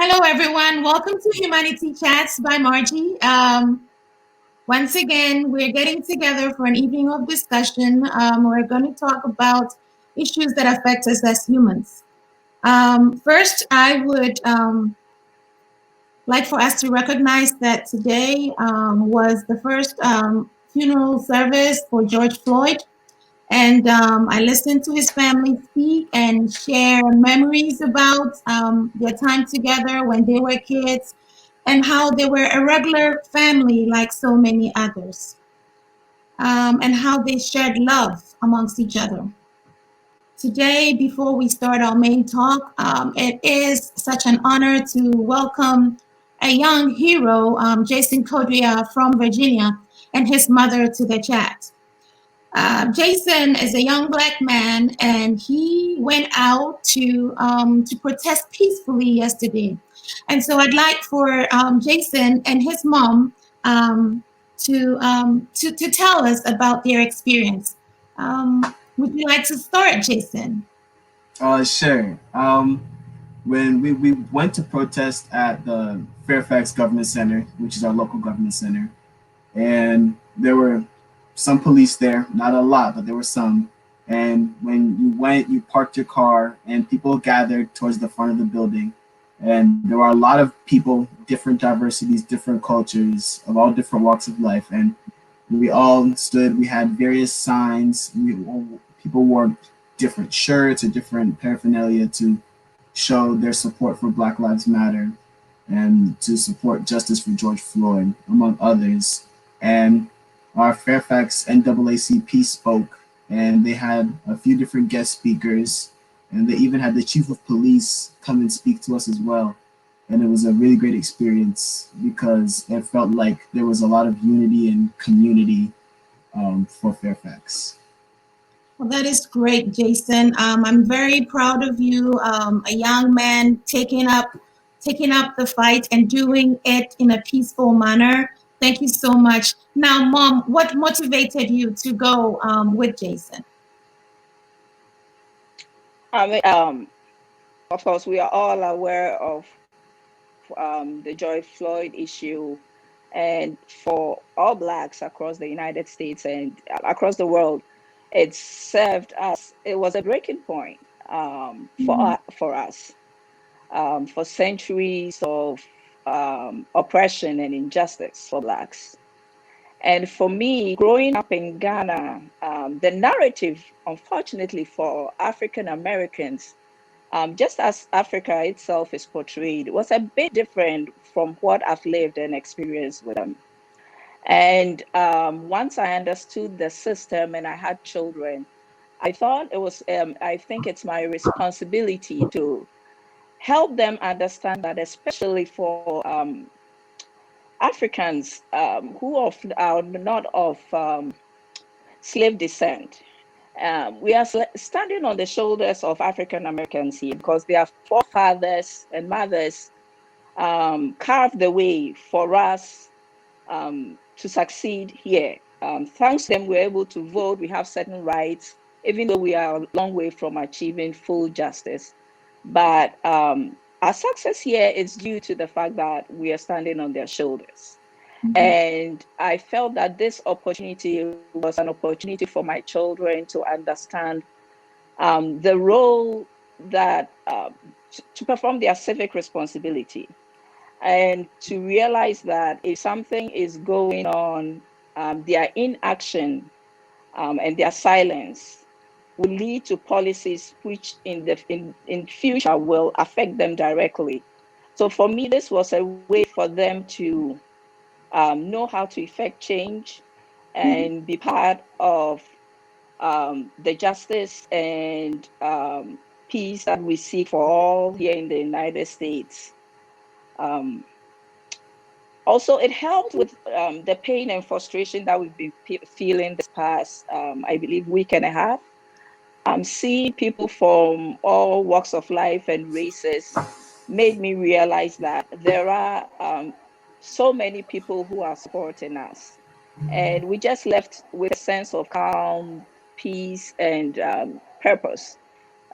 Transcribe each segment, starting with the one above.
Hello, everyone. Welcome to Humanity Chats by Marjy. Once again, we're getting together for an evening of discussion. We're going to talk about issues that affect us as humans. First, I would like for us to recognize that today was the first funeral service for George Floyd. And I listened to his family speak and share memories about their time together when they were kids and how they were a regular family like so many others, and how they shared love amongst each other. Today, before we start our main talk, it is such an honor to welcome a young hero, Jason Koduah from Virginia, and his mother to the chat. Jason is a young Black man, and he went out to protest peacefully yesterday. And so I'd like for Jason and his mom to tell us about their experience. Would you like to start, Jason? Sure. When we went to protest at the Fairfax Government Center, which is our local government center, and there were some police there, not a lot, but there were some. And when you went, you parked your car, and people gathered towards the front of the building. And there were a lot of people, different diversities, different cultures, of all different walks of life. And we all stood, we had various signs. People wore different shirts or different paraphernalia to show their support for Black Lives Matter and to support justice for George Floyd, among others. And our Fairfax NAACP spoke, and they had a few different guest speakers, and they even had the chief of police come and speak to us as well. And it was a really great experience because it felt like there was a lot of unity and community for Fairfax. Well, that is great, Jason. I'm very proud of you, a young man taking up the fight and doing it in a peaceful manner. Thank you so much. Now, Mom, what motivated you to go with Jason? I mean, of course, we are all aware of the George Floyd issue, and for all Blacks across the United States and across the world, it was a breaking point for us, for centuries of oppression and injustice for Blacks. And for me, growing up in Ghana, the narrative, unfortunately for African Americans, just as Africa itself is portrayed, was a bit different from what I've lived and experienced with them. And once I understood the system and I had children, I think it's my responsibility to help them understand that, especially for Africans are not of slave descent. We are standing on the shoulders of African Americans here because their forefathers and mothers carved the way for us to succeed here. Thanks to them, we're able to vote. We have certain rights, even though we are a long way from achieving full justice. But our success here is due to the fact that we are standing on their shoulders. Mm-hmm. And I felt that this opportunity was an opportunity for my children to understand the role that to perform their civic responsibility, and to realize that if something is going on, their inaction and their silence will lead to policies which in future will affect them directly. So for me, this was a way for them to know how to effect change and be part of the justice and peace that we seek for all here in the United States. Also, it helped with the pain and frustration that we've been feeling this past, I believe, week and a half. Seeing people from all walks of life and races made me realize that there are so many people who are supporting us. And we just left with a sense of calm, peace, and purpose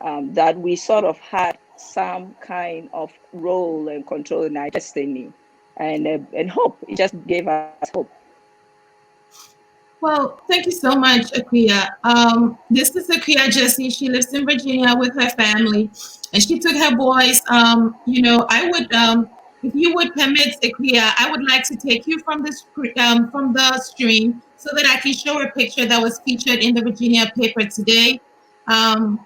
that we sort of had some kind of role and control in our destiny, and hope. It just gave us hope. Well, thank you so much, Akua. This is Akua Gyasi. She lives in Virginia with her family, and she took her boys. I would, if you would permit, Akua, I would like to take you from from the stream so that I can show a picture that was featured in the Virginia paper today. Um,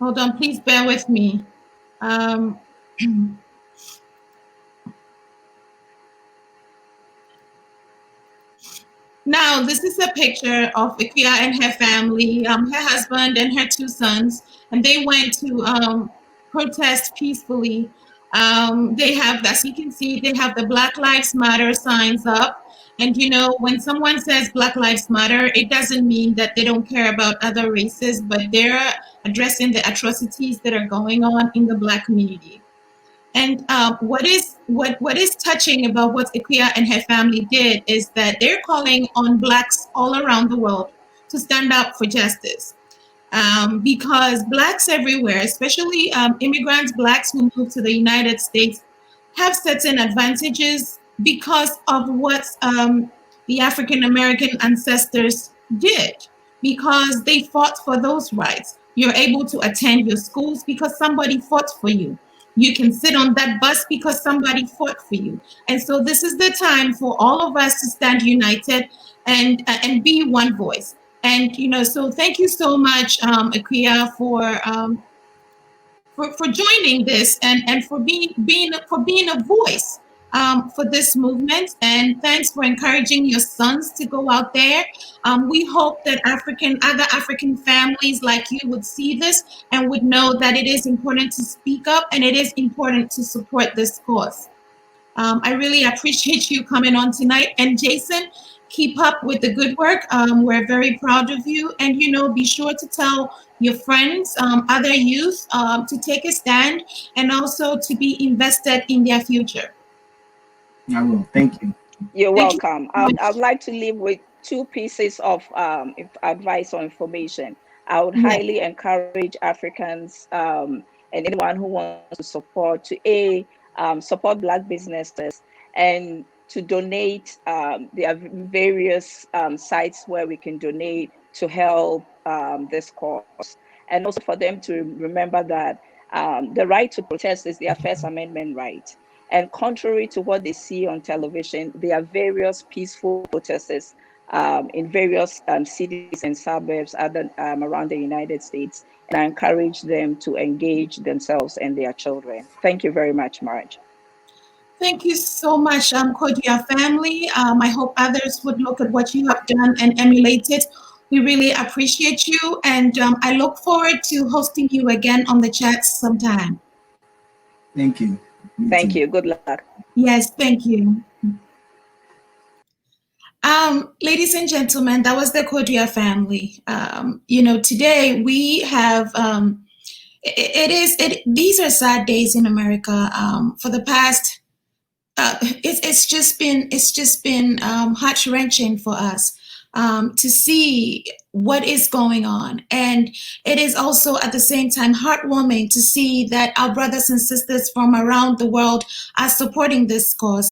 Hold on, please bear with me. Um, Now, this is a picture of Ikea and her family, her husband and her two sons, and they went to protest peacefully. They have, as you can see, they have the Black Lives Matter signs up. And when someone says Black Lives Matter, it doesn't mean that they don't care about other races, but they're addressing the atrocities that are going on in the Black community. And what is touching about what Ikea and her family did is that they're calling on Blacks all around the world to stand up for justice. Because Blacks everywhere, especially immigrants, Blacks who moved to the United States, have certain advantages because of what the African American ancestors did, because they fought for those rights. You're able to attend your schools because somebody fought for you. You can sit on that bus because somebody fought for you. And so this is the time for all of us to stand united and be one voice. And so thank you so much, Akua, for joining this and for being a voice for this movement. And thanks for encouraging your sons to go out there. We hope that other African families like you would see this and would know that it is important to speak up and it is important to support this cause. I really appreciate you coming on tonight. And Jason, keep up with the good work. We're very proud of you. And, be sure to tell your friends, other youth, to take a stand and also to be invested in their future. I will. Thank you. You're Thank welcome. you. I'd like to leave with two pieces of advice or information. I would Yes. highly encourage Africans and anyone who wants to support to support Black businesses and to donate. There are various sites where we can donate to help this cause, and also for them to remember that the right to protest is their First Amendment right. And contrary to what they see on television, there are various peaceful protesters in various cities and suburbs around the United States. And I encourage them to engage themselves and their children. Thank you very much, Marge. Thank you so much, Koduah family. I hope others would look at what you have done and emulate it. We really appreciate you, and I look forward to hosting you again on the chat sometime. Thank you. Thank you. Good luck. Yes, thank you. Ladies and gentlemen, that was the Koduah family. Today we have these are sad days in America. For the past it's just been heart wrenching for us to see what is going on, and it is also at the same time heartwarming to see that our brothers and sisters from around the world are supporting this cause.